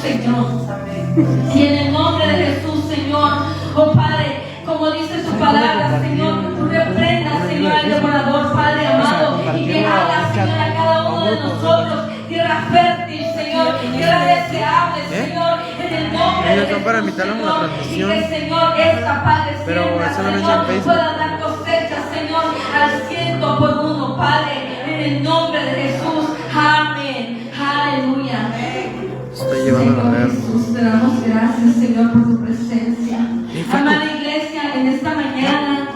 Señor. Y en el nombre de Jesús, Señor, oh Padre, como dice su palabra, Señor, que tú reprendas, Señor, al devorador, Padre amado, y que haga, Señor, a cada uno de nosotros tierra fértil, Señor, tierra deseable, Señor, en el nombre de Jesús, Señor, y que, Señor, esta Padre siembra, Señor, pueda dar cosecha, Señor, al 100 por 1, Padre, en el nombre de Jesús. Amén. Aleluya. Estoy llevando a ver. Jesús, te damos gracias, Señor, por tu presencia. Amada iglesia, en esta mañana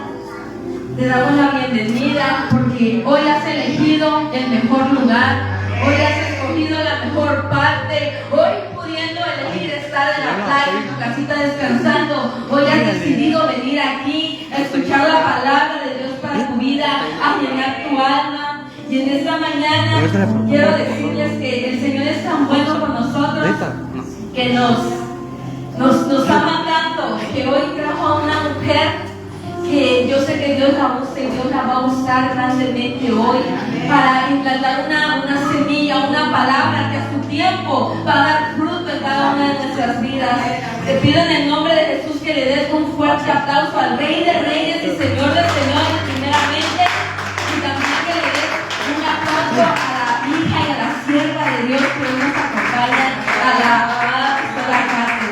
te damos la bienvenida porque hoy has elegido el mejor lugar, hoy has escogido la mejor parte, hoy pudiendo elegir estar en la playa, en tu casita descansando, hoy has decidido venir aquí a escuchar la palabra de Dios para tu vida, a llenar tu alma. Y en esta mañana quiero decirles que el Señor es tan bueno con nosotros que nos ama tanto, que hoy trajo a una mujer que yo sé que Dios la usa y Dios la va a usar grandemente hoy para implantar una semilla, una palabra que a su tiempo va a dar fruto en cada una de nuestras vidas. Te pido en el nombre de Jesús que le des un fuerte aplauso al Rey de Reyes y Señor de Señores primeramente, y también que le des un aplauso a la hija y a la sierva de Dios que hoy nos acompaña, a la amada pastora Katy.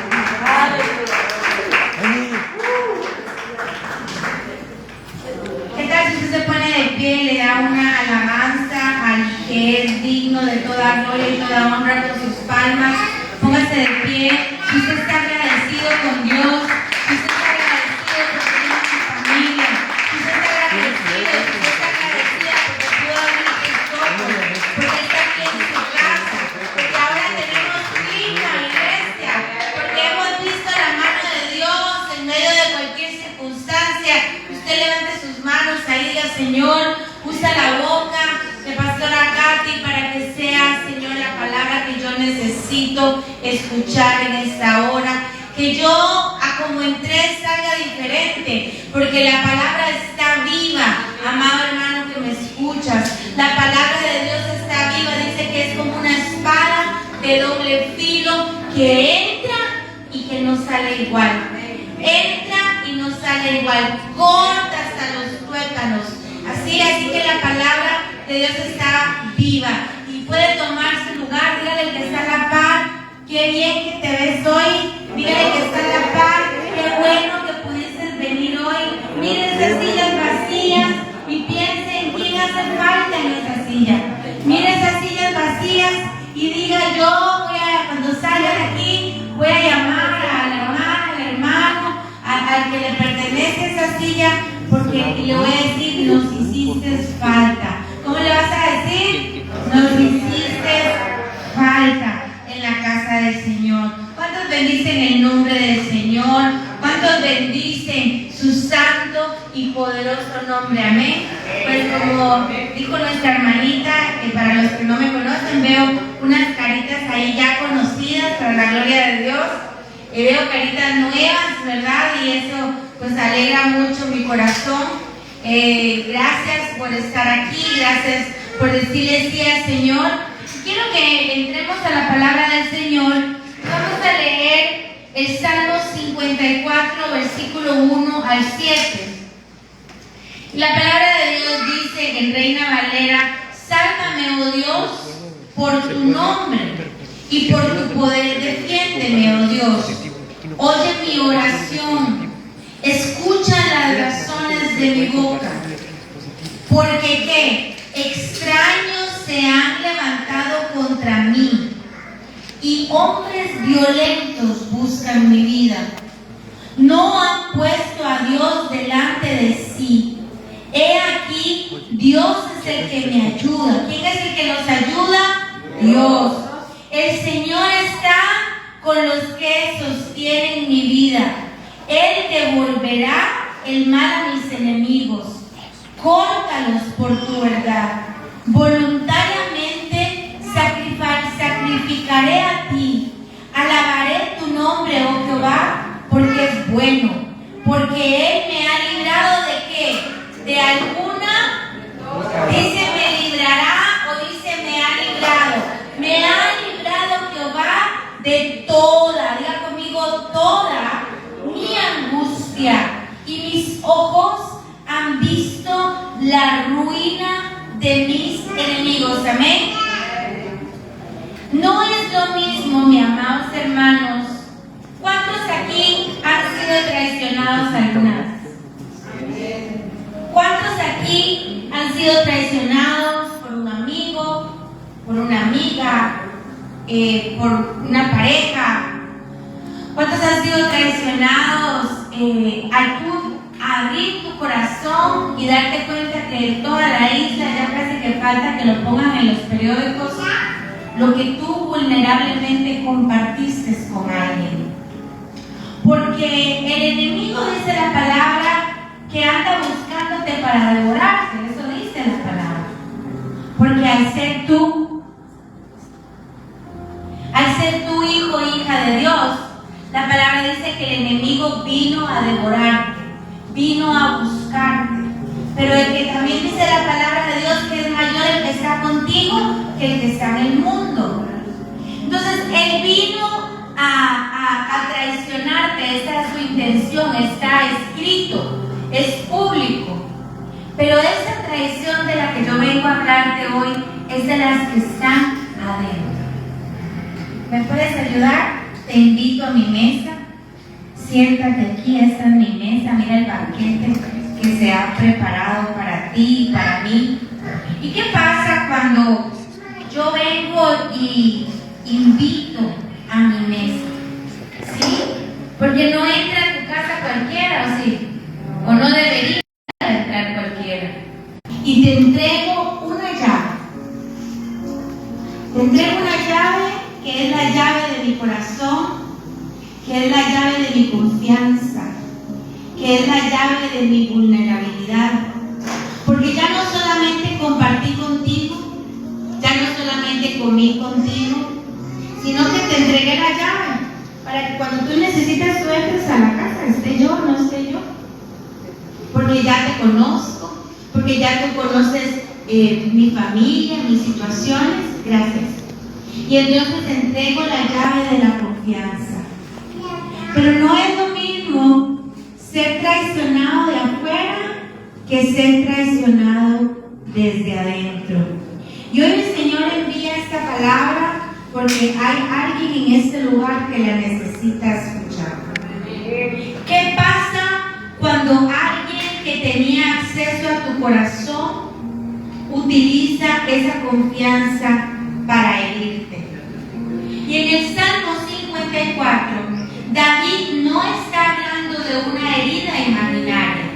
¿Qué tal si usted se pone de pie y le da una alabanza al que es digno de toda gloria y toda honra con sus palmas? Póngase de pie. Si usted está agradecido con Dios, si usted está agradecido porque tiene su familia, si usted está agradecido, si usted está agradecida porque pudo abrir sus ojos, porque está aquí en su casa, porque ahora tenemos clima, iglesia, porque hemos visto la mano de Dios en medio de cualquier circunstancia. Usted levante sus manos ahí, diga: Señor, usa la boca de pastora Katy para que sea, Señor, la palabra que yo necesito escuchar en esta hora. Que yo, a como entré, salga diferente, porque la palabra está viva. Amado hermano que me escuchas, la palabra de Dios está viva. Dice que es como una espada de doble filo que entra y que no sale igual. Entra y no sale igual, corta hasta los tuétanos. Así que la palabra de Dios está viva y puede tomar su lugar. Dígale al que está a la par: qué bien que te ves hoy. Dígale que está a la par: qué bueno que pudiste venir hoy. Mire esas sillas vacías y piense en quién hace falta en esa silla. Mire esas sillas vacías y diga: yo cuando salga de aquí voy a llamar a la hermana, al hermano, al que le pertenece esa silla, porque le voy a decir: nos hiciste falta. ¿Cómo le vas a decir? Nos hiciste falta en la casa del Señor. ¿Cuántos bendicen el nombre del Señor? ¿Cuántos bendicen su santo y poderoso nombre? Amén. Pues como dijo nuestra hermanita, que para los que no me conocen, veo unas caritas ahí ya conocidas, para la gloria de Dios. Y veo caritas nuevas, ¿verdad? Y eso pues alegra mucho mi corazón. Gracias por estar aquí, gracias por decirle sí al Señor. Quiero que entremos a la palabra del Señor. Vamos a leer el Salmo 54, versículo 1 al 7. La palabra de Dios dice en Reina Valera: sálvame, oh Dios, por tu nombre y por tu poder, defiéndeme, oh Dios. Oye mi oración, escucha las razones de mi boca. Porque ¿qué? Extraños se han levantado contra mí y hombres violentos buscan mi vida. No han puesto a Dios delante de sí. He aquí, Dios es el que me ayuda. ¿Quién es el que nos ayuda? Dios. El Señor está con los que sostienen mi vida. Él devolverá el mal a mis enemigos. Córtalos por tu verdad. Voluntariamente sacrificaré a ti. Alabaré tu nombre, oh Jehová, porque es bueno. Porque Él me ha librado ¿de qué? De alguna. Dice me librará o dice me ha librado. Me ha librado Jehová de de toda, diga conmigo, toda mi angustia, y mis ojos han visto la ruina de mis enemigos. Amén. No es lo mismo, mis amados hermanos. ¿Cuántos aquí han sido traicionados alguna vez? ¿Cuántos aquí han sido traicionados por un amigo, por una amiga, por una pareja? ¿Cuántos han sido traicionados al tú abrir tu corazón y darte cuenta que en toda la isla ya casi que falta que lo pongan en los periódicos, lo que tú vulnerablemente compartiste con alguien? Porque el enemigo, dice la palabra, que anda buscándote para devorarte. Eso dice la palabra. Porque al ser tú hijo o hija de Dios, la palabra dice que el enemigo vino a devorarte, vino a buscarte. Pero el que también dice la palabra de Dios que es mayor el que está contigo que el que está en el mundo. Entonces él vino a traicionarte. Esa es su intención, está escrito, es público. Pero esa traición de la que yo vengo a hablarte hoy es de las que están adentro. ¿Me puedes ayudar? Te invito a mi mesa. Siéntate aquí, esta es mi mesa. Mira el banquete que se ha preparado para ti y para mí. ¿Y qué pasa cuando yo vengo y invito a mi mesa? ¿Sí? Porque no entra a tu casa cualquiera, ¿o sí? ¿O no debería entrar cualquiera? Y te entrego una llave. Te entrego una llave que es la llave de mi corazón, que es la llave de mi confianza, que es la llave de mi vulnerabilidad. Porque ya no solamente compartí contigo, ya no solamente comí contigo, sino que te entregué la llave para que cuando tú necesites tú entres a la casa, esté yo o no esté yo. Porque ya te conozco, porque ya tú conoces mi familia, mis situaciones. Gracias. Y entonces te entrego la llave de la confianza. Pero no es lo mismo ser traicionado de afuera que ser traicionado desde adentro. Y hoy el Señor envía esta palabra porque hay alguien en este lugar que la necesita escuchar. ¿Qué pasa cuando alguien que tenía acceso a tu corazón utiliza esa confianza para herirte? Y en el Salmo 54, David no está hablando de una herida imaginaria.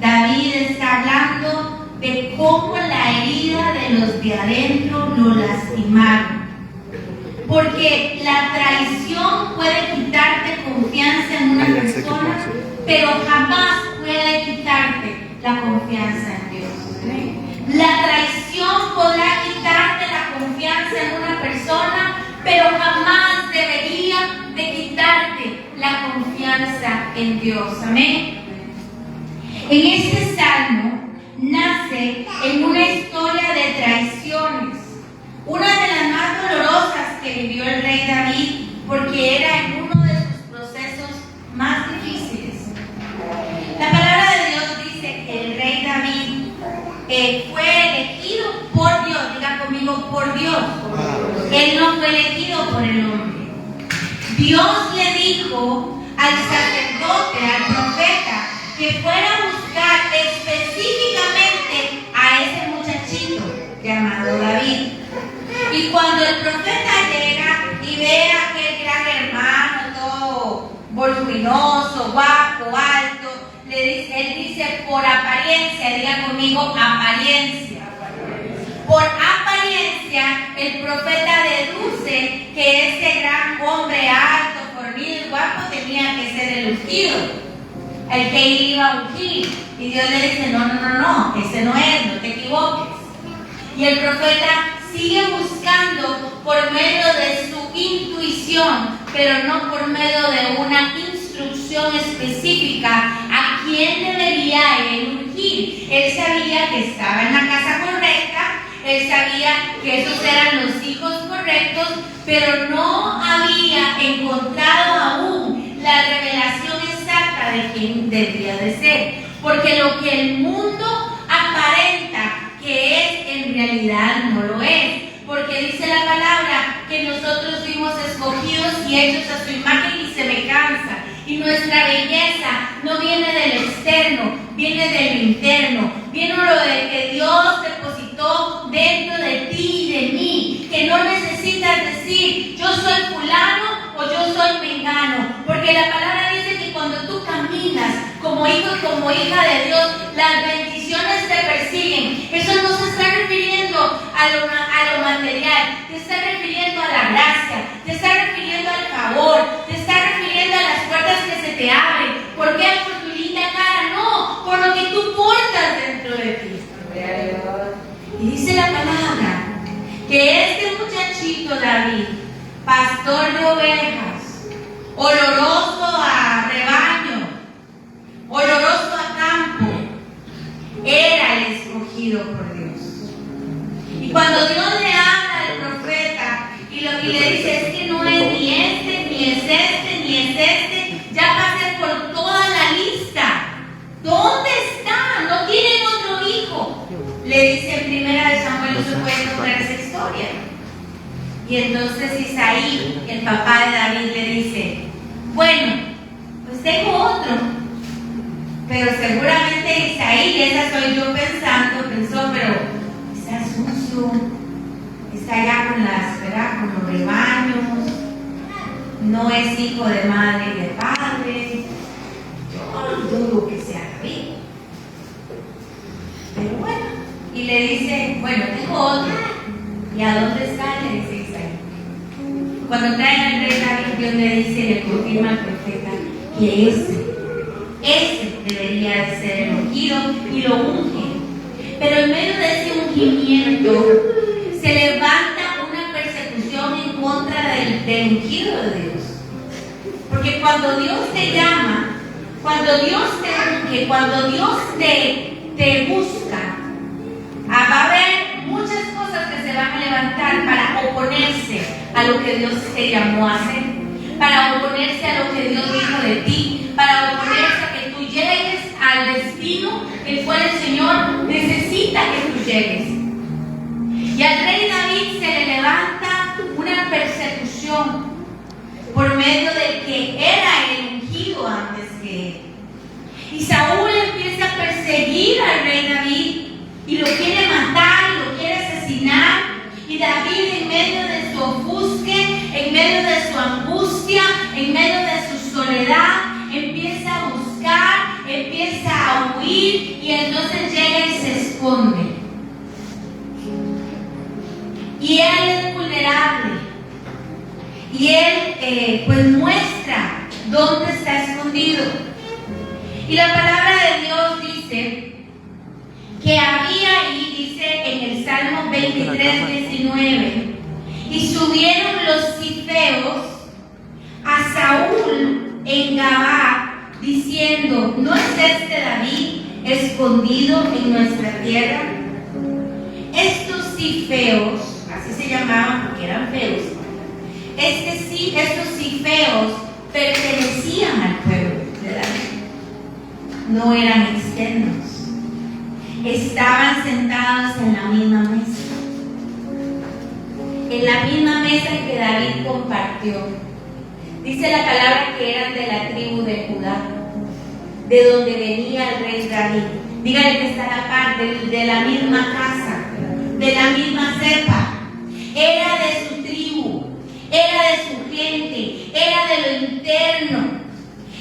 David está hablando de cómo la herida de los de adentro lo lastimaron. Porque la traición puede quitarte confianza en una persona, pero jamás puede quitarte la confianza en Dios. La traición podrá quitarte la confianza en una persona, pero jamás debería de quitarte la confianza en Dios. Amén. En este salmo nace en una historia de traiciones, una de las más dolorosas que vivió el rey David, porque era en uno de sus procesos más difíciles. La palabra de Dios dice que el rey David fue elegido por Dios. Diga conmigo, por Dios. Él no fue elegido por el hombre. Dios le dijo al sacerdote, al profeta, que fuera a buscar específicamente a ese muchachito llamado David. Y cuando el profeta llega y ve a aquel gran hermano, todo voluminoso, guapo, alto, él dice por apariencia, diga conmigo apariencia. Por apariencia, el profeta deduce que ese gran hombre alto, fornido y guapo tenía que ser el ungido, el que iba a ungir. Y Dios le dice, no, ese no es, no te equivoques. Y el profeta sigue buscando por medio de su intuición, pero no por medio de una instrucción específica a quién debería él ungir. Él sabía que estaba en la casa correcta, él sabía que esos eran los hijos correctos, perfectos, pero no había encontrado aún la revelación exacta de quién debía de ser. Porque lo que el mundo aparenta que es, en realidad no lo es. Porque dice la palabra que nosotros fuimos escogidos y hechos a su imagen y semejanza. Y nuestra belleza no viene del externo, viene del interno. Viene lo de que Dios depositó dentro de ti y de mí. Que no necesitas decir, yo soy fulano o yo soy mengano. Porque la palabra dice que cuando tú caminas como hijo y como hija de Dios, las bendiciones te persiguen. Eso no se está refiriendo a lo material, te está refiriendo a la gracia, te está refiriendo al favor, te está refiriendo a las puertas que se te abren. ¿Por qué? Por tu linda cara, no, por lo que tú portas dentro de ti. Y dice la palabra que este muchachito David, pastor de ovejas, oloroso a rebaño, oloroso a campo, era el escogido por Dios. Y cuando Dios le habla al profeta y le dice, es que no es ni este, ni es este, ni es este, ya pasé por toda la lista. ¿Dónde está? No tienen otro hijo. Le dice en 1 Samuel, no se puede encontrar esa historia. Y entonces Isaí, el papá de David, le dice, bueno, pues tengo otro. Pero seguramente Isaí, esa soy yo pensó, pero está sucio, está allá con los rebaños, no es hijo de madre y de padre. Yo dudo que sea David. Pero bueno, y le dice, bueno, tengo otro. ¿Y a dónde está? Le dice Isaí. Cuando traen al rey David, Dios le dice, le confirma al profeta que ese debería de ser el ungido y lo unge. Pero en medio de ese ungimiento se levanta una persecución en contra del ungido de Dios. Porque cuando Dios te llama, cuando Dios te unge, cuando Dios te busca, va a haber muchas cosas que se van a levantar para oponerse a lo que Dios te llamó a hacer, para oponerse a lo que Dios dijo de ti, para oponerse a que tú llegues al destino el cual el Señor necesita que tú llegues. Y al rey David se le levanta una persecución por medio del que era el ungido antes que él. Y Saúl empieza a perseguir al rey David y lo quiere matar y lo quiere asesinar. Y David, en medio de su ofusque, en medio de su angustia, en medio de su soledad, empieza a buscar, empieza a huir y entonces llega y se esconde. Y él es vulnerable. Y él pues muestra dónde está escondido. Y la palabra de Dios dice que había ahí, dice en el Salmo 23:19, y subieron los cifeos a Saúl en Gabá, diciendo, ¿no es este David escondido en nuestra tierra? Estos cifeos, así se llamaban porque eran feos, estos cifeos pertenecían al pueblo de David, no eran externos. Estaban sentados en la misma mesa, que David compartió. Dice la palabra que eran de la tribu de Judá, de donde venía el rey David. Díganle que está a la par, de la misma casa, de la misma cepa. Era de su tribu, era de su gente, era de lo interno.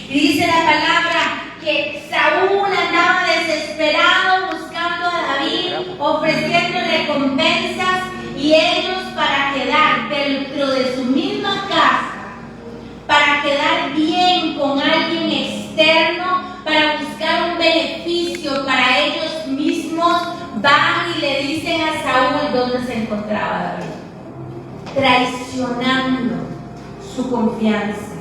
Y dice la palabra que Saúl andaba desesperado buscando a David, ofreciendo recompensas, y ellos, para quedar dentro de su misma casa, para quedar bien con alguien externo, para buscar un beneficio para ellos mismos, van y le dicen a Saúl dónde se encontraba David, traicionando su confianza.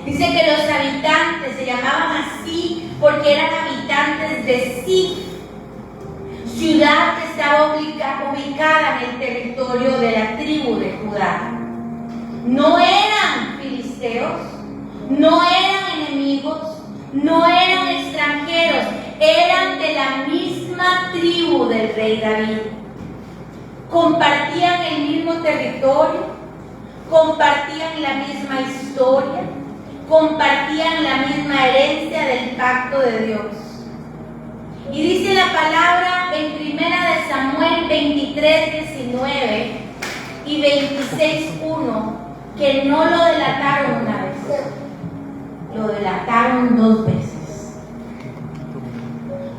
Dice que los habitantes se llamaban así porque eran habitantes de Zif. ciudad que estaba ubicada en el territorio de la tribu de Judá. No eran filisteos, no eran enemigos, no eran extranjeros, eran de la misma tribu del rey David. Compartían el mismo territorio, compartían la misma historia, compartían la misma herencia del pacto de Dios. Y dice la palabra en 1 Samuel 23:19 y 26:1 que no lo delataron una vez, lo delataron 2 veces,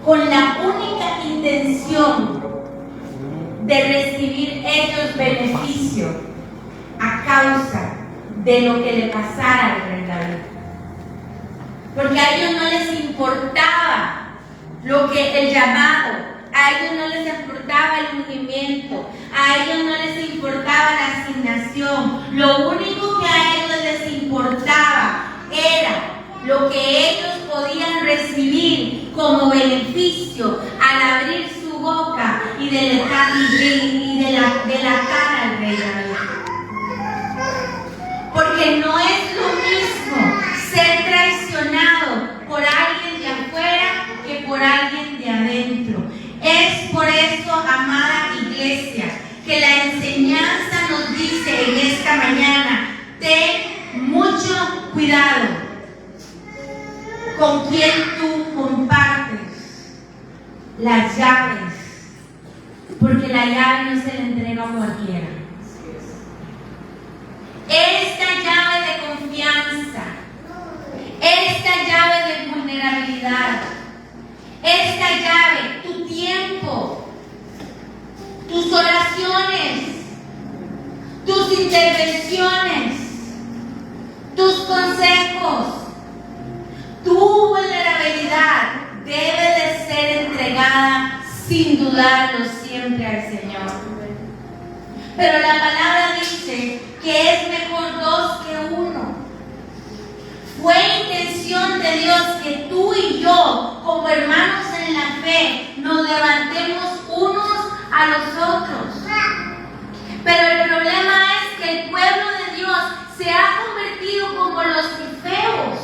con la única intención de recibir ellos beneficio a causa de lo que le pasara al rey David. Porque a ellos no les importaba el llamado, a ellos no les importaba el ungimiento, a ellos no les importaba la asignación. Lo único que a ellos les importaba era lo que ellos podían recibir como beneficio al abrir su boca y delatar al rey David. Porque no es lo mismo ser traicionado por alguien de afuera que por alguien de adentro. Es por eso, amada iglesia, que la enseñanza nos dice en esta mañana: ten mucho cuidado con quien tú compartes las llaves, porque la llave no se le entrega a cualquiera. Esta llave de confianza, esta llave de vulnerabilidad, esta llave, tu tiempo, tus oraciones, tus intervenciones, tus consejos, tu vulnerabilidad debe de ser entregada sin dudarlo siempre al Señor. Pero la palabra dice que es mejor 2 que 1. Fue intención de Dios que tú y yo, como hermanos en la fe, nos levantemos unos a los otros. Pero el problema es que el pueblo de Dios se ha convertido como los filisteos,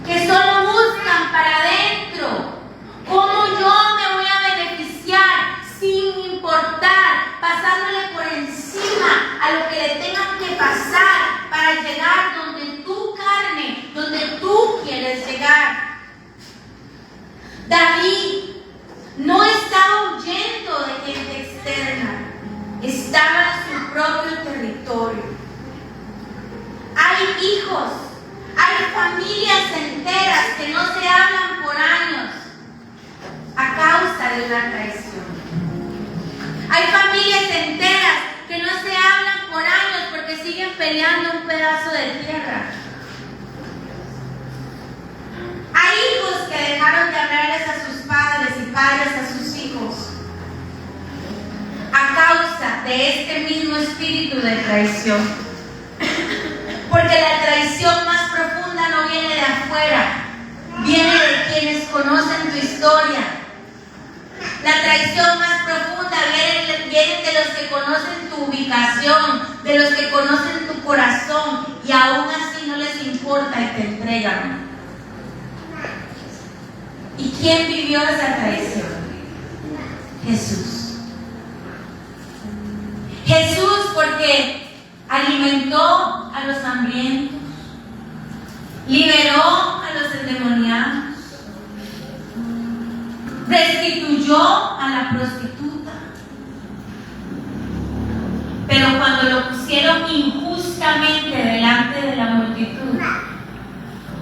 que solo buscan para adentro. ¿Cómo yo me voy a beneficiar sin importar, pasándole por encima a lo que le tenga que pasar para llegar donde tu carne, donde tú quieres llegar? David no estaba huyendo de gente externa, estaba en su propio territorio. Hay hijos, hay familias enteras que no se hablan por años a causa de una traición. Hay familias enteras que no se hablan por años porque siguen peleando un pedazo de tierra. Hay hijos que dejaron de hablarles a sus padres y padres a sus hijos a causa de este mismo espíritu de traición. Porque la traición más profunda no viene de afuera, viene de quienes conocen tu historia. La traición más profunda viene de los que conocen tu ubicación, de los que conocen tu corazón y aún así no les importa y te entregan. ¿Y quién vivió esa traición? Jesús. Jesús, porque alimentó a los hambrientos, liberó a los endemoniados, restituyó a la prostituta. Pero cuando lo pusieron injustamente delante de la multitud,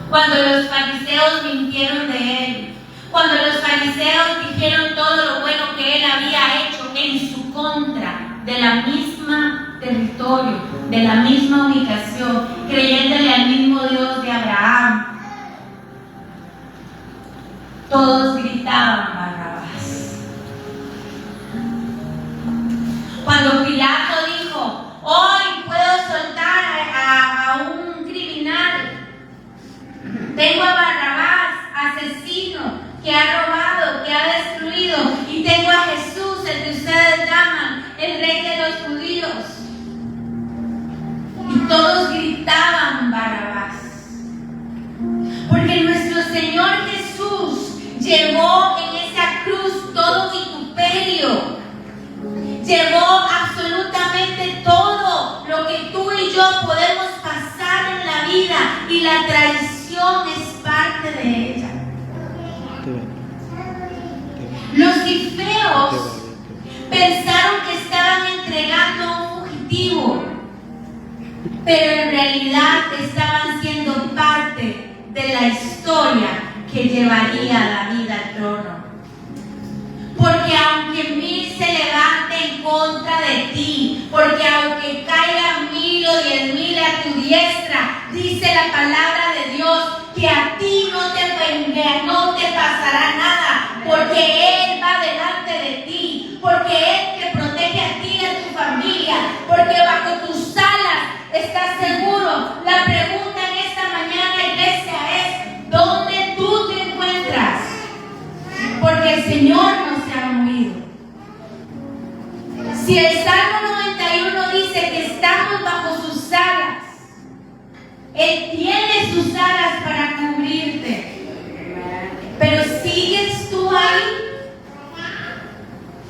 cuando los fariseos mintieron de él, cuando los fariseos dijeron todo lo bueno que él había hecho en su contra, de la misma territorio, de la misma ubicación, creyéndole al mismo Dios de Abraham, todos gritaban Barrabás. Cuando Pilato dijo: hoy puedo soltar a un criminal, tengo a Barrabás, asesino, que ha robado, que ha destruido, y tengo Llevó en esa cruz todo vituperio. Llevó absolutamente todo lo que tú y yo podemos pasar en la vida, y la traición es parte de ella. Los filisteos pensaron que estaban entregando a un fugitivo, pero en realidad estaban siendo parte de la historia que llevaría a David al trono. Porque aunque 1000 se levante en contra de ti, porque aunque caigan 1000 o 10,000 a tu diestra, dice la palabra de Dios que a ti no te pasará nada, porque Él va delante de ti, porque Él te protege a ti y a tu familia, porque bajo tus alas estás seguro. La pregunta en esta mañana, iglesia, es: ¿dónde tú te encuentras? Porque el Señor no se ha movido. Si el Salmo 91 dice que estamos bajo sus alas, Él tiene sus alas para cubrirte. Pero ¿sigues tú ahí?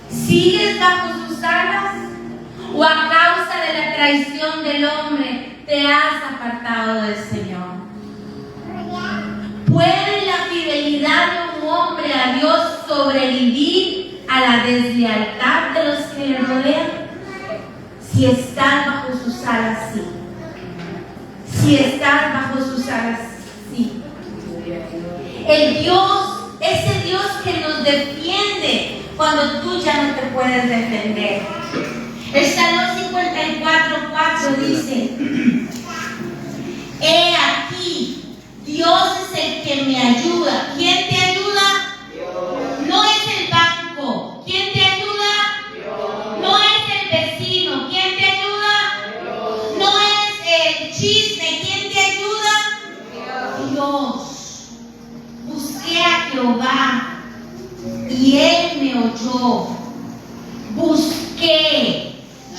¿Sigues bajo sus alas? ¿O a causa de la traición del hombre te has apartado del Señor? ¿Puede la fidelidad de un hombre a Dios sobrevivir a la deslealtad de los que le rodean? Si estás bajo sus alas, sí. Si estás bajo sus alas, sí. El Dios, ese Dios que nos defiende cuando tú ya no te puedes defender. El Salmo 54:4 dice: he aquí, Dios es el que me ayuda. ¿Quién te ayuda? Dios. No es el banco. ¿Quién te ayuda? Dios. No es el vecino. ¿Quién te ayuda? Dios. No es el chisme. ¿Quién te ayuda? Dios. Dios. Busqué a Jehová y Él me oyó. Busqué.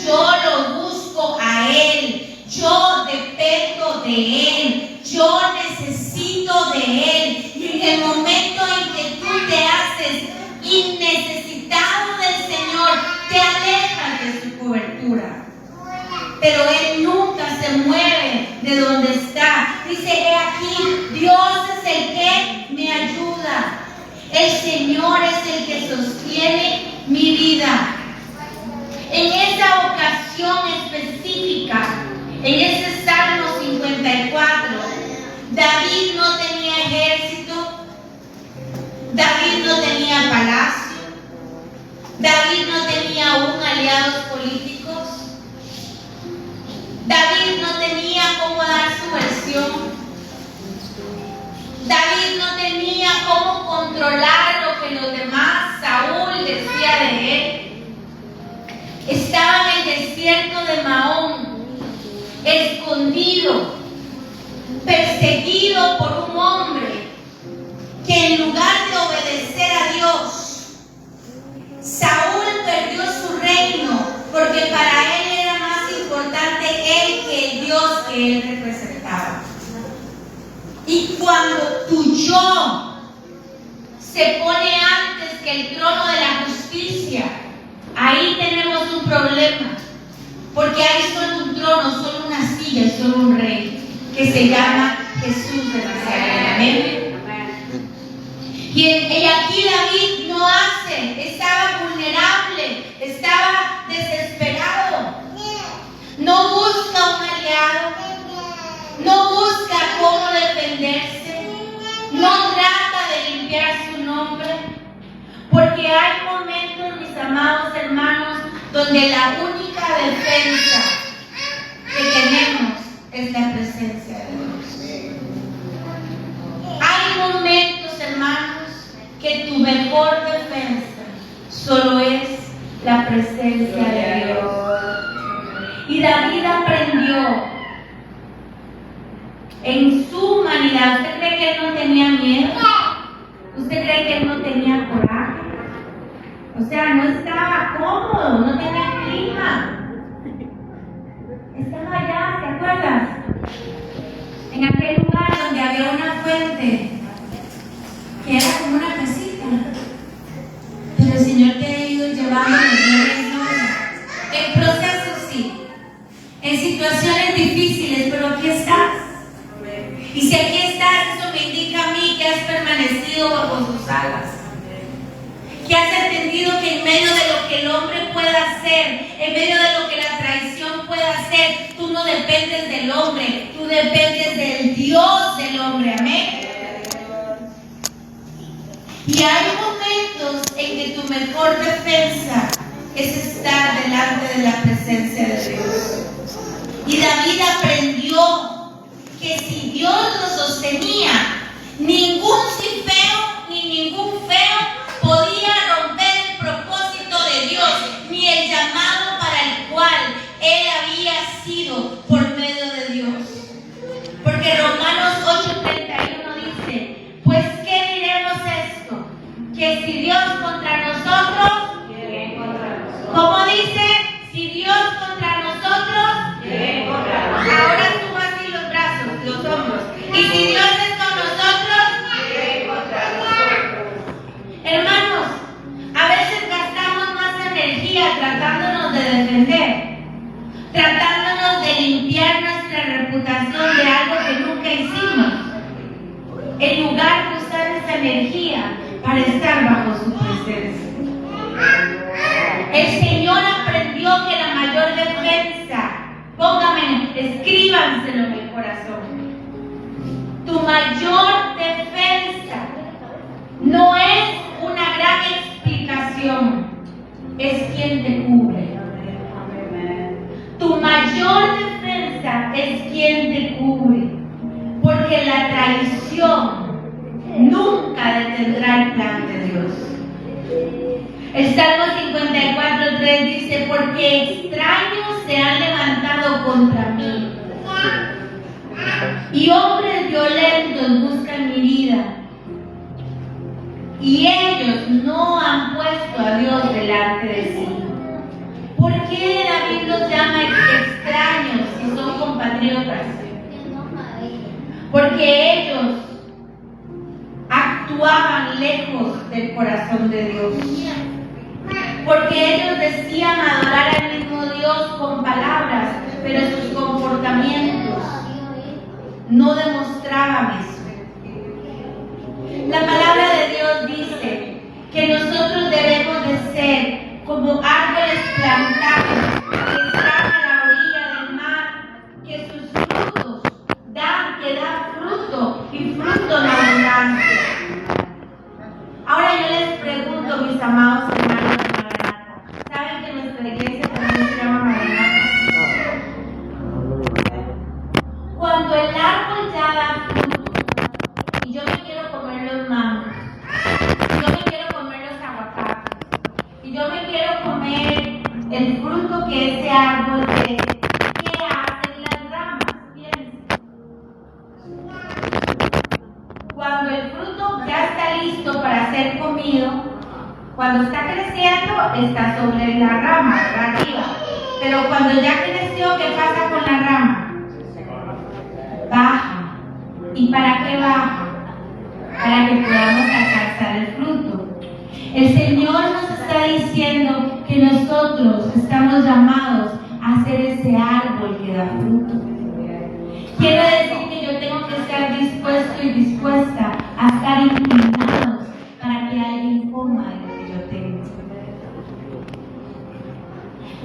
Yo lo busco a Él. Yo dependo de Él. Yo necesito de Él. Y en el momento en que tú te haces innecesitado del Señor, te alejas de su cobertura. Pero Él nunca se mueve de donde está. Dice: he aquí, Dios es el que me ayuda. El Señor es el que sostiene mi vida. En esa ocasión específica, en ese Salmo 54, David no tenía ejército, David no tenía palacio, David no tenía aún aliados políticos, David no tenía cómo dar su versión, David no tenía cómo controlar lo que los demás, Saúl, decía de él. Estaba en el desierto de Mahón, escondido, perseguido por un hombre que en lugar de obedecer a Dios, Saúl perdió su reino, porque para él era más importante él que el Dios que él representaba. Y cuando tu yo se pone antes que el trono de la justicia, ahí tenemos un problema, porque hay solo un trono, solo una silla, solo un rey, que se llama Jesús de Nazaret. Amén. Y aquí David no hace, estaba vulnerable, estaba desesperado. No busca un aliado, no busca cómo defenderse, no trata de limpiar su nombre, porque hay momentos, mis amados hermanos, donde la única defensa que tenemos es la presencia de Dios. Hay momentos, hermanos, que tu mejor defensa solo es la presencia de Dios. Y David aprendió en su humanidad. ¿Usted cree que él no tenía miedo? ¿Usted cree que él no tenía coraje? O sea, no estaba cómodo, no tenía clima. Estaba allá, ¿te acuerdas? En aquel lugar donde había una fuente que era como una casita. que en medio de lo que el hombre pueda hacer, en medio de lo que la traición pueda hacer, tú no dependes del hombre, tú dependes del Dios del hombre. Amén. Y hay momentos en que tu mejor defensa es estar delante de la presencia de Dios. Y David aprendió que si Dios lo sostenía, ningún feo ni ningún feo podía romper el propósito de Dios, ni el llamado para el cual él había sido por medio de Dios. Porque Romanos 8:31 dice: pues ¿qué diremos esto? Que si Dios contra nosotros, ¿quién contra nosotros? ¿Cómo dice? Si Dios contra nosotros, ¿quién contra nosotros? Ahora tú así los brazos, los hombros. Y si Dios es con nosotros, ¿quién contra nosotros? Hermanos, a veces gastamos más energía tratándonos de defender, tratándonos de limpiar nuestra reputación de algo que nunca hicimos, en lugar de usar esa energía para estar bajo su presencia. El Señor aprendió que la mayor defensa, póngame, escríbanselo en el corazón, tu mayor defensa no es una gran explicación, es quien te cubre. Tu mayor defensa es quien te cubre, porque la traición nunca detendrá el plan de Dios. El Salmo 54:3 dice: porque extraños se han levantado contra mí, y hombres violentos buscan mi vida, y ellos no han puesto a Dios delante de sí. ¿Por qué David los llama extraños si son compatriotas? Porque ellos actuaban lejos del corazón de Dios. Porque ellos decían adorar al mismo Dios con palabras, pero sus comportamientos no demostraban eso. La palabra de Dios dice que nosotros debemos de ser como árboles plantados que están a la orilla del mar, que sus frutos que dan fruto y fruto en abundancia. Ahora yo les pregunto, mis amados hermanos de Maranata, ¿saben que nuestra iglesia también se llama Maranata? Cuando el árbol ya da fruto y yo me quiero comer los mangos, yo me quiero comer los aguacates, y yo me quiero comer el fruto que ese árbol de ¿qué hacen las ramas? Piensen. Cuando el fruto ya está listo para ser comido, cuando está creciendo, está sobre la rama, arriba. Pero cuando ya creció, ¿qué pasa con la rama? Baja. ¿Y para qué baja? Para que podamos alcanzar el fruto. El Señor nos está diciendo que nosotros estamos llamados a ser ese árbol que da fruto. Quiere decir que yo tengo que estar dispuesto y dispuesta a estar inclinados para que alguien coma de lo que yo tengo.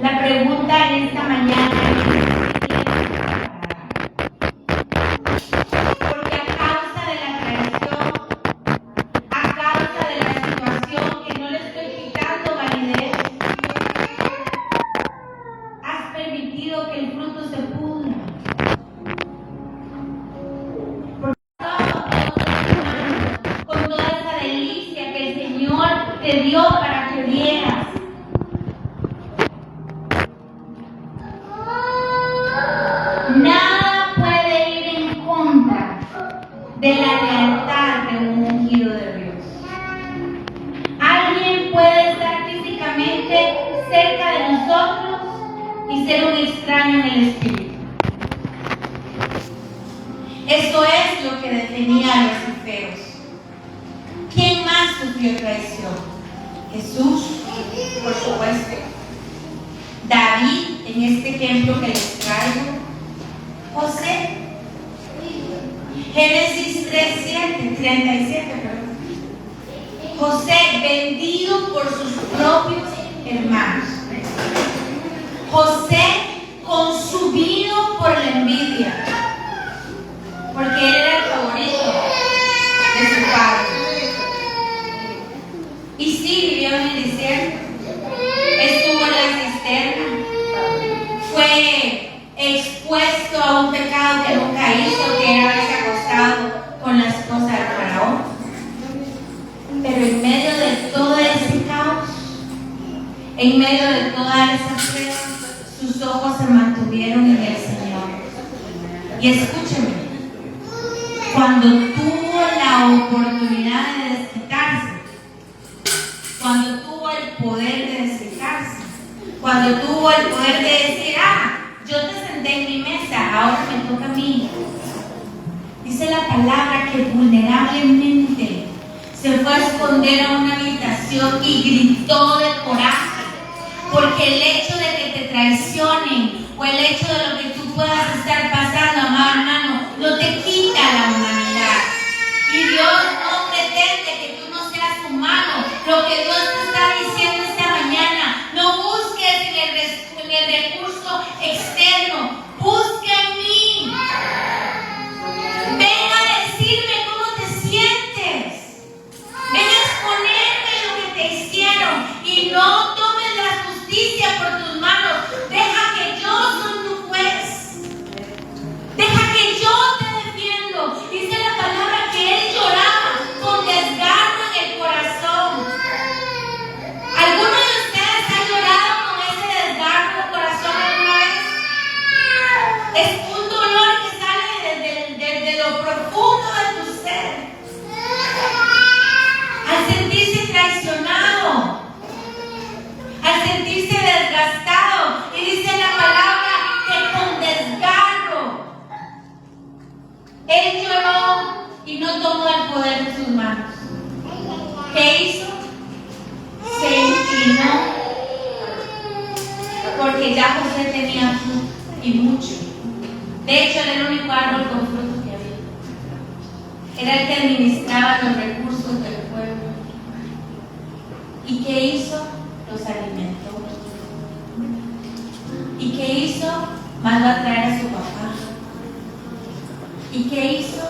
La pregunta en esta mañana es: porque a causa de la traición, a causa de la situación que no le estoy quitando validez, has permitido que el fruto se pudra. Con toda esa delicia que el Señor te dio para que vieras. Nada puede ir en contra de la lealtad de un ungido de Dios. Alguien puede estar físicamente cerca de nosotros y ser un extraño en el espíritu. Eso es lo que detenía a los efeos. ¿Quién más sufrió traición? Jesús, por supuesto. David, en este ejemplo que les traigo. José. Génesis 37, perdón. José, vendido por sus propios hermanos. José, consumido por la envidia, porque él era el favorito de su padre. Y sí, vivió en el desierto, estuvo en la cisterna, fue expuesto a un pecado que nunca hizo, que era haberse acostado con la esposa del faraón. Pero en medio de todo ese caos, en medio de toda esa prueba, sus ojos se mantuvieron en el Señor. Y escúcheme, cuando tuvo la oportunidad de desquitarse, cuando tuvo el poder de desquitarse, cuando tuvo el poder de decir, yo te senté en mi mesa, ahora me toca a mí. Dice la palabra que vulnerablemente se fue a esconder a una habitación y gritó de coraje, porque el hecho de que te traicionen o el hecho de lo que tú puedas estar pasando, amado hermano, no te quita la humanidad. Y Dios no pretende que tú no seas humano. Lo que Dios te está diciendo esta mañana, no busques en el recurso externo, busca en mí. Ven a decirme cómo te sientes. Ven a exponerme lo que te hicieron y no tomes la justicia por tus manos. Deja que yo soy tu juez. Deja que yo te defiendo. Dice la palabra que él lloraba con desgarro en el corazón. ¿Alguno de ustedes ha llorado con ese desgarro en el corazón alguna vez? Es un dolor que sale desde lo profundo de tu ser. Al sentirse traicionado, al sentirse desgastado, y dice la palabra que con desgarro, él lloró y no tomó el poder en sus manos. ¿Qué hizo? Se inclinó, porque ya José tenía fruto y mucho. De hecho, era el único árbol con fruto que había. Era el que administraba los recursos del pueblo. ¿Y qué hizo? Los alimentó. ¿Y qué hizo? Mandó a traer a su papá. ¿Y qué hizo?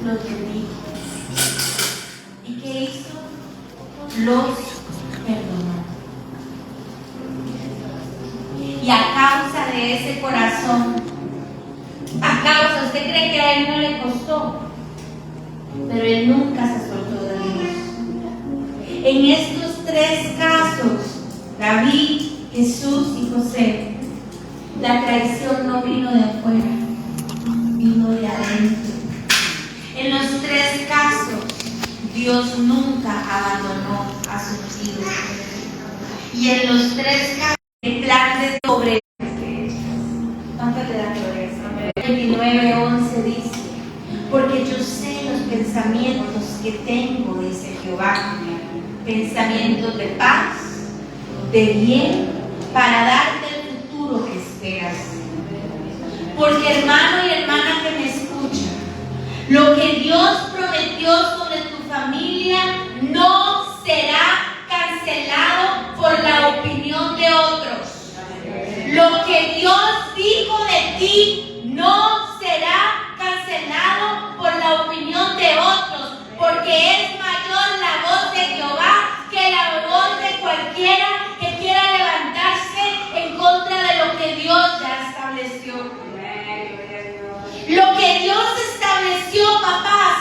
Los bendijo. ¿Y qué hizo? Los perdonó. Y a causa de ese corazón, ¿usted cree que a él no le costó? Pero él nunca se soltó de Dios. En estos tres casos, David, Jesús y José, la traición no vino de afuera, vino de adentro. En los tres casos, Dios nunca abandonó a sus hijos. Y en los tres casos, el plan de sobre. ¿Cuánto te da gloria? 29:11 dice, porque yo sé los pensamientos que tengo, dice Jehová, pensamientos de paz, de bien, para darte el futuro que esperas. Porque hermano y hermana que me escuchan, lo que Dios prometió sobre tu familia no será cancelado por la opinión de otros. Lo que Dios dijo de ti no será cancelado por la opinión de otros, porque es mayor la voz de Jehová que la voz de cualquiera que quiera levantarse en contra de lo que Dios ya estableció. Lo que Dios estableció, papás,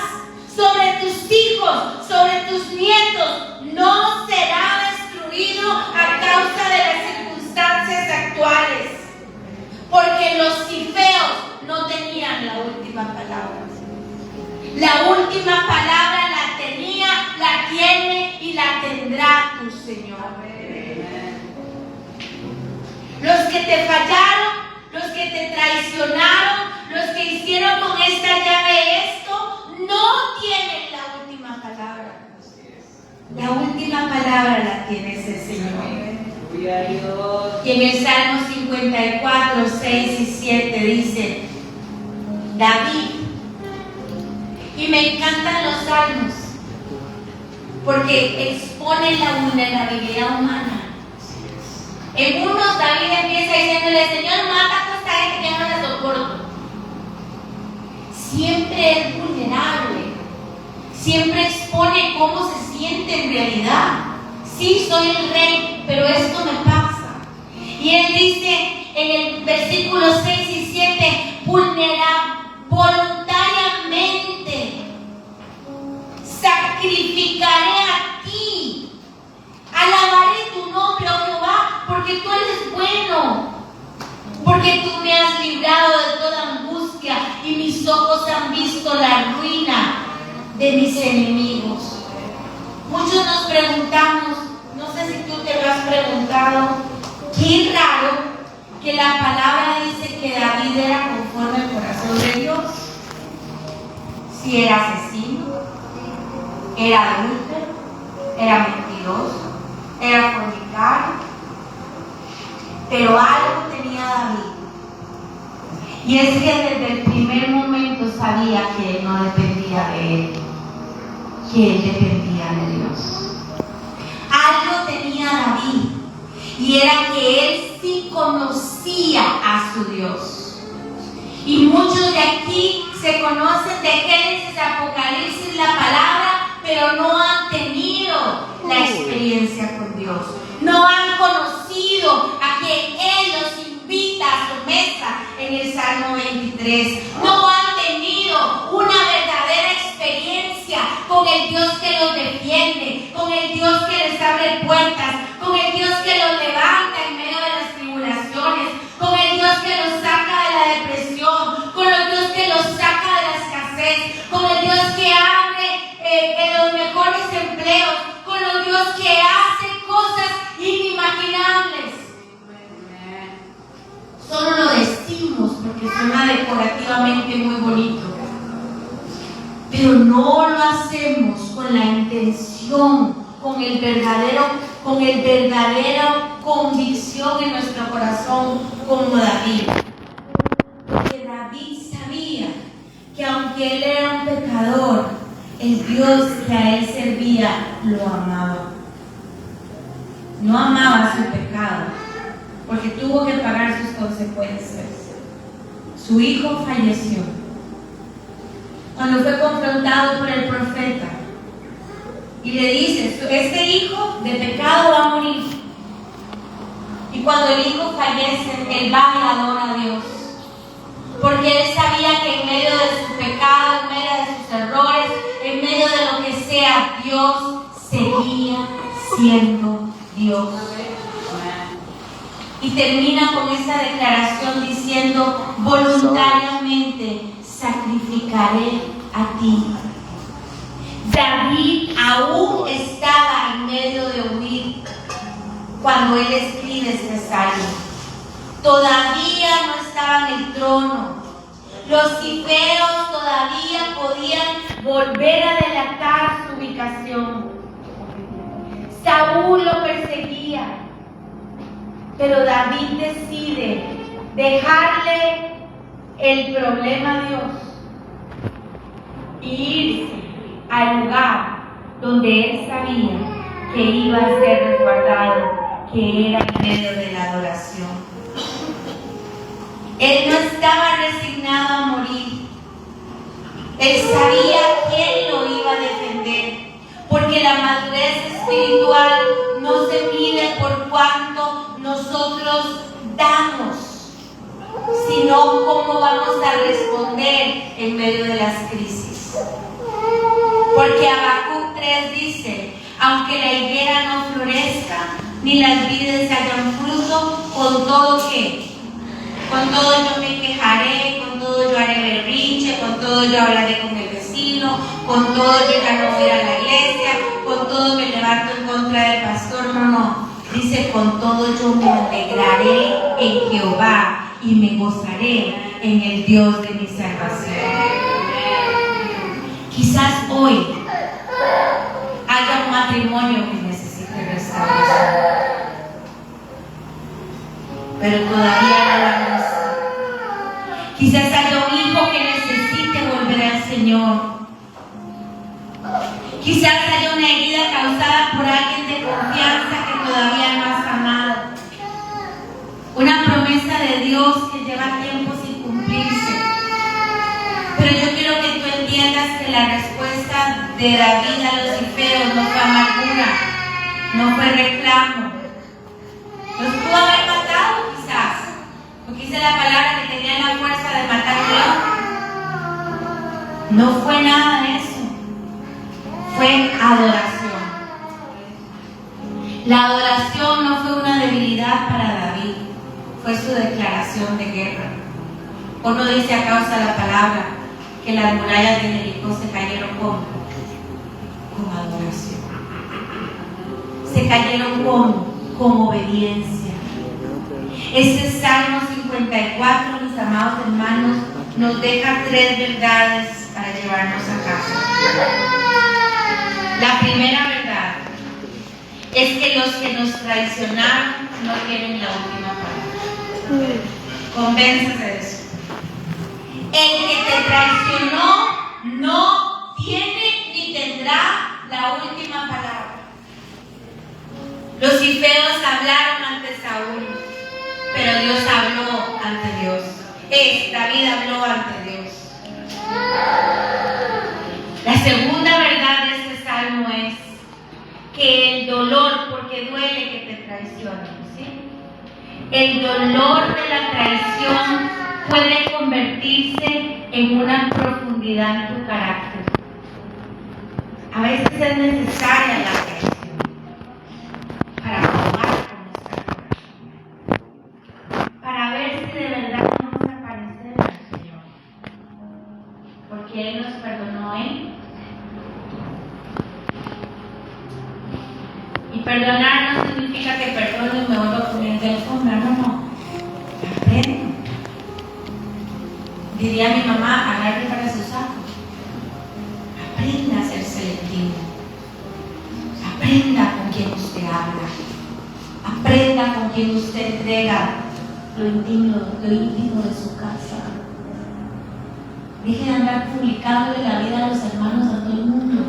sobre tus hijos, sobre tus nietos, no será destruido a causa de las circunstancias actuales. Porque los cifeos no tenían la última palabra. La última palabra la tenía, la tiene y la tendrá tu Señor. Los que te fallaron, los que te traicionaron, los que hicieron con esta llave esto, no tienen la última palabra. La última palabra la tiene ese Señor. Y en el Salmo 54, 6 y 7 dice David, y me encantan los salmos, porque expone la vulnerabilidad humana. En unos David empieza diciéndole: Señor, mata a esta gente que no la soporto. Siempre es vulnerable, siempre expone cómo se siente en realidad. Sí, soy el rey, pero esto me pasa. Y él dice en el versículo 6 y 7, voluntariamente sacrificaré a ti, alabaré tu nombre, oh Jehová, porque tú eres bueno, porque tú me has librado de toda angustia y mis ojos han visto la ruina de mis enemigos. Muchos nos preguntamos, no sé si tú te lo has preguntado, qué raro que la palabra dice que David era conforme al corazón de Dios. Si era asesino, era adúltero, era mentiroso, era fornicario, pero algo tenía David, y es que desde el primer momento sabía que él no dependía de él, que él dependía de Dios. Algo tenía David, y era que él sí conocía a su Dios. Y muchos de aquí se conocen de Génesis, Apocalipsis, la palabra, pero no han tenido la experiencia con Dios. No han conocido a quien Él los invita a su mesa en el Salmo 23. No han tenido una verdadera experiencia con el Dios que los defiende, con el Dios que les abre puertas, con el Dios que los levanta en medio de las tribulaciones, con el Dios que los saca de la depresión, con el Dios que los saca de la escasez, con el Dios que abre los mejores empleos, con el Dios que hace cosas inimaginables. Solo lo decimos porque suena decorativamente muy bonito, pero no lo hacemos con la intención, con el verdadera convicción en nuestro corazón, como David. Porque David sabía que aunque él era un pecador, el Dios que a él servía lo amaba. No amaba su pecado, porque tuvo que pagar sus consecuencias. Su hijo falleció cuando fue confrontado por el profeta, y le dice: este hijo de pecado va a morir. Y cuando el hijo fallece, él va y adora a Dios, porque él sabía que en medio de su pecado, en medio de sus errores, en medio de lo que sea, Dios seguía siendo Dios. Y termina con esa declaración diciendo: voluntariamente sacrificaré a ti. David aún estaba en medio de huir cuando él escribe este salmo. Todavía no estaba en el trono. Los cipeos todavía podían volver a delatar su ubicación. Saúl lo perseguía, pero David decide dejarle el problema a Dios y irse al lugar donde él sabía que iba a ser resguardado, que era en medio de la adoración. Él no estaba resignado a morir. Él sabía quién lo iba a defender, porque la madurez espiritual no se mide por cuánto nosotros damos, sino cómo vamos a responder en medio de las crisis. Porque Habacuc 3 dice: aunque la higuera no florezca, ni las vides hayan fruto, con todo ¿qué? Con todo yo me quejaré, con todo yo haré berrinche, con todo yo hablaré con el vecino, con todo yo ya no voy a ir a la iglesia, con todo me levanto en contra del pastor. No. Dice: con todo yo me alegraré en Jehová y me gozaré en el Dios de mi salvación. Quizás hoy haya un matrimonio que necesite restauración, pero todavía no lo han visto. Quizás haya un hijo que necesite volver al Señor. Quizás haya una herida todavía no has amado. Una promesa de Dios que lleva tiempo sin cumplirse. Pero yo quiero que tú entiendas que la respuesta de David a los filisteos no fue amargura, no fue reclamo. Los pudo haber matado quizás, porque dice la palabra que tenían la fuerza de matar a Dios. No fue nada de eso, fue adoración. La adoración no fue una debilidad para David, fue su declaración de guerra. ¿O no dice a causa de la palabra que las murallas de Jericó se cayeron con adoración? Se cayeron con obediencia. Este Salmo 54, mis amados hermanos, nos deja 3 verdades para llevarnos a casa. La primera verdad es que los que nos traicionaron no tienen la última palabra. Convénzase de eso. El que te traicionó no tiene ni tendrá la última palabra. Los filisteos hablaron ante Saúl, pero Dios habló ante Dios. David habló ante Dios. La segunda verdad de este salmo es que el dolor, porque duele que te traicionen, ¿sí? El dolor de la traición puede convertirse en una profundidad en tu carácter. A veces es necesaria la traición para probar cómo está tu corazón, para ver si de verdad vamos a parecer al Señor, porque Él nos perdonó, y perdonar no significa que perdono y me vuelvo a poner de alfombra, no. Aprende. Diría mi mamá, agarre para su saco. Aprenda a ser selectivo. Aprenda con quien usted habla. Aprenda con quien usted entrega lo íntimo de su casa. Deje de andar publicándole la vida a los hermanos a todo el mundo.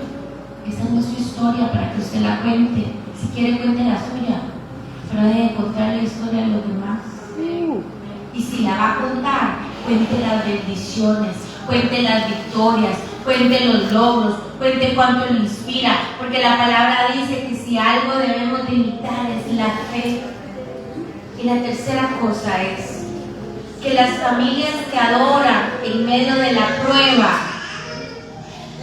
Esa no es su historia para que usted la cuente. Si quiere, cuente la suya, pero deje de contar la historia de los demás. Y si la va a contar, cuente las bendiciones, cuente las victorias, cuente los logros, cuente cuánto le inspira, porque la palabra dice que si algo debemos de imitar es la fe. Y la tercera cosa es que las familias que adoran en medio de la prueba,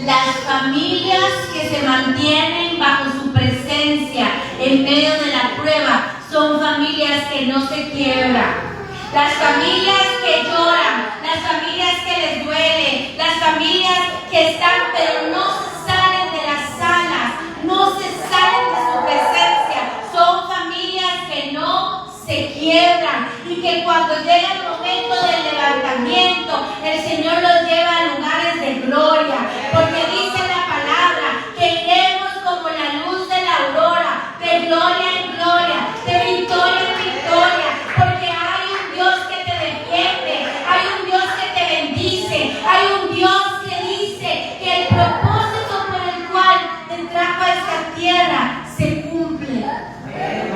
las familias que se mantienen bajo su presencia en medio de la prueba, son familias que no se quiebran. Las familias que lloran, las familias que les duele, las familias que están pero no se salen de las salas, no se salen de su presencia, son familias que no se quiebran y que cuando llega el momento del levantamiento, el Señor los lleva a lugares de gloria, porque dice la palabra que iremos como la luz de la aurora, de gloria en gloria, de victoria en victoria, porque hay un Dios que te defiende, hay un Dios que te bendice, hay un Dios que dice que el propósito por el cual te trajo a esta tierra se cumple,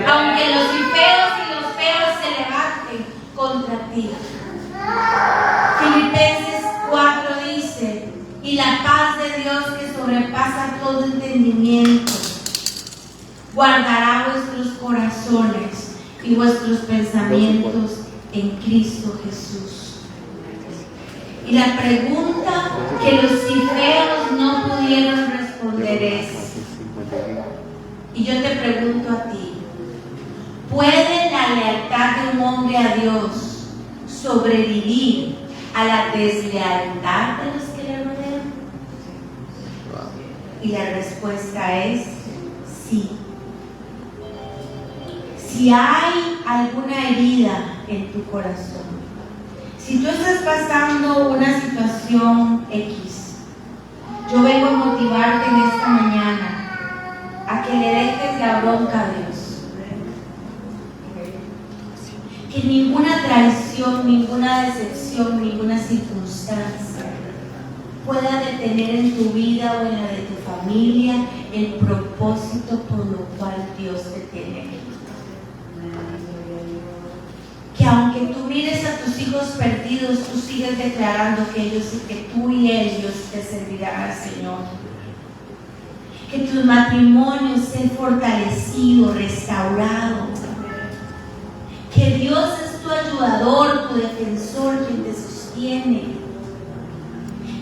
aunque los feos y los feos se levanten contra ti. Filipenses 4 dice: y la paz de Dios que sobrepasa todo entendimiento guardará vuestros corazones y vuestros pensamientos en Cristo Jesús. Y la pregunta que los filisteos no pudieron responder es, y yo te pregunto a ti, ¿puede la lealtad de un hombre a Dios sobrevivir a la deslealtad de los que le rodean? Y la respuesta es sí. Si hay alguna herida en tu corazón, si tú estás pasando una situación X, yo vengo a motivarte en esta mañana a que le dejes la bronca a Dios. Que ninguna traición, ninguna decepción, ninguna circunstancia pueda detener en tu vida o en la de tu familia el propósito por lo cual Dios te tiene aquí. aunque tú mires a tus hijos perdidos, tú sigues declarando que tú y ellos te servirán, Señor. Que tu matrimonio sea fortalecido, restaurado. Que Dios es tu ayudador, tu defensor, quien te sostiene.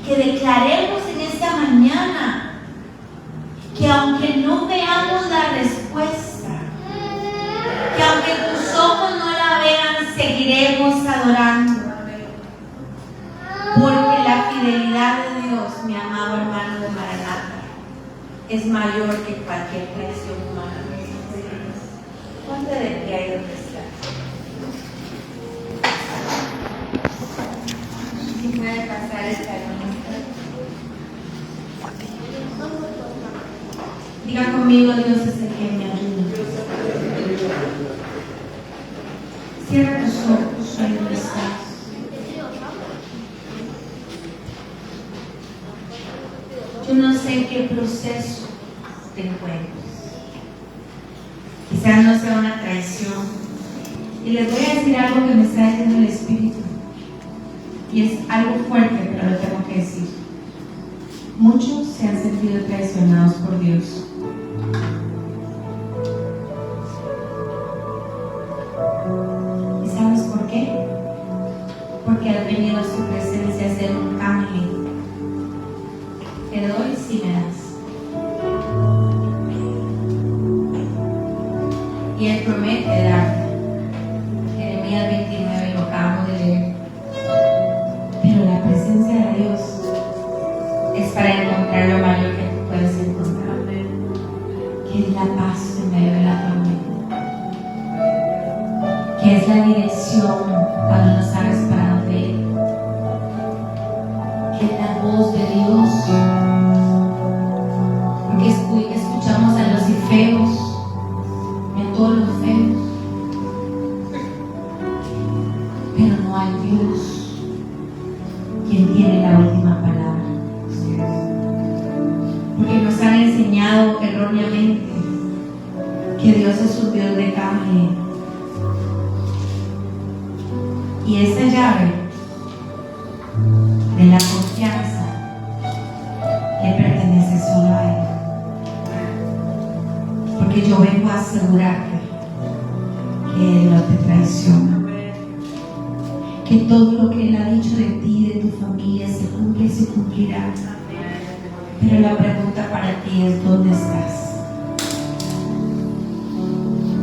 Que declaremos en esta mañana que aunque no veamos la respuesta, que aunque tus ojos no la vean, seguiremos adorando. Porque la fidelidad de Dios, mi amado hermano de Maranata, es mayor que cualquier traición humana. Ponte de pie ahí donde estás. Si puede pasar el salón. Diga conmigo, Dios es el que me ayuda. Cierra tus ojos ahí donde estás. Yo no sé en qué proceso te encuentras. Quizás no sea una traición. Y les voy a decir algo que me está diciendo el Espíritu. Y es algo fuerte, pero lo tengo que decir. Muchos se han sentido traicionados por Dios. ¿Y sabes por qué? Porque has venido a su presencia a ser un canje. Te doy si me das. Y Él promete darte. Jeremías 29 lo acabamos de leer. Pero la presencia de Dios es para encontrar lo mayor que tú puedes encontrar, que es la paz en medio de la tormenta, que es la dirección cuando no sabes para dónde ir, que es la voz de Dios, porque escuchamos a los feos, a todos los feos, pero no hay Dios quien tiene la última palabra. Porque nos han enseñado erróneamente que Dios es un Dios de cambio. Y esa llave de la confianza le pertenece solo a Él. Porque yo vengo a asegurarte que Él no te traiciona. Que todo lo que Él ha dicho de ti y de tu familia se cumple y se cumplirá. Pero la pregunta para ti es: ¿dónde estás?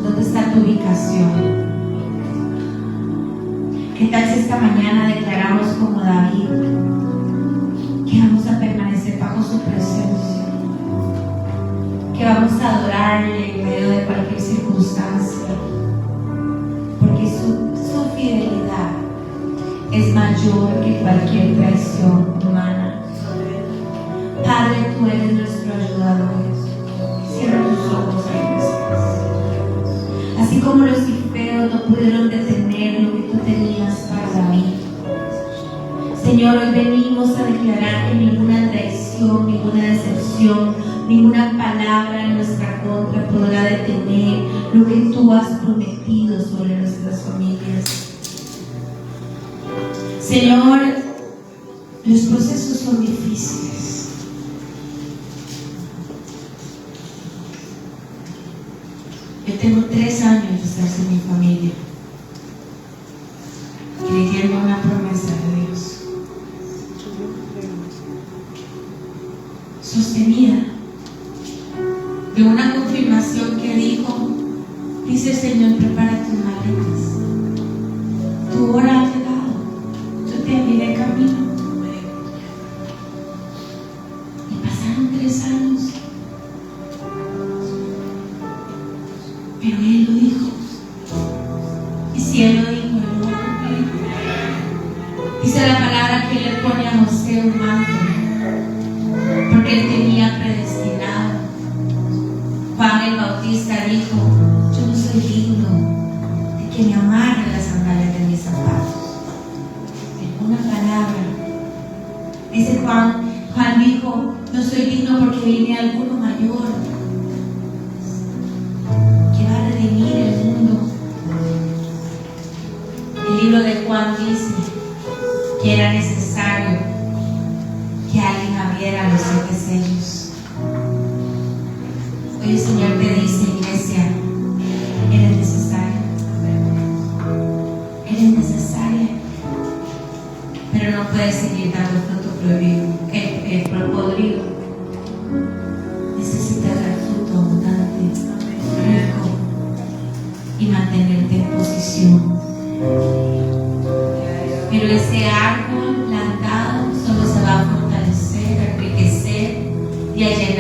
¿Dónde está tu ubicación? ¿Qué tal si esta mañana declaramos como David que vamos a permanecer bajo su presencia? Que vamos a adorarle en medio de cualquier circunstancia. Porque su fidelidad es mayor que cualquier traición humana. Padre, tú eres nuestro ayudador. Cierra tus ojos ahí estás. Así como los feos no pudieron detener lo que tú tenías para mí. Señor, hoy venimos a declarar que ninguna traición, ninguna decepción, ninguna palabra en nuestra contra podrá detener lo que tú has prometido sobre nuestras familias. Señor, los procesos son difíciles. Yo tengo 3 años de estar sin mi familia, creyendo una promesa de Dios, sostenida de una confirmación que dijo: dice el Señor, prepara tus maletas, tu hora ha llegado, yo te abriré camino. Y pasaron 3 años. Pero Él lo dijo. Y si Él lo dijo, Él lo va a cumplir. Dice la palabra que Él le pone a José un manto, porque Él tenía predestinado. Juan el Bautista dijo: yo no soy digno de que me amarren las sandalias de mis zapatos. En una palabra. Dice Juan dijo: no soy digno porque viene alguno mayor redimir el mundo. El libro Juan dice que era necesario que alguien abriera los 7 sellos. Hoy el Señor te dice, iglesia, eres necesaria. Eres necesaria. Pero no puedes seguir dando fruto podrido. Necesitas dar fruto abundante, rico, y mantenerte en posición. Pero ese árbol plantado solo se va a fortalecer, a enriquecer y a llegar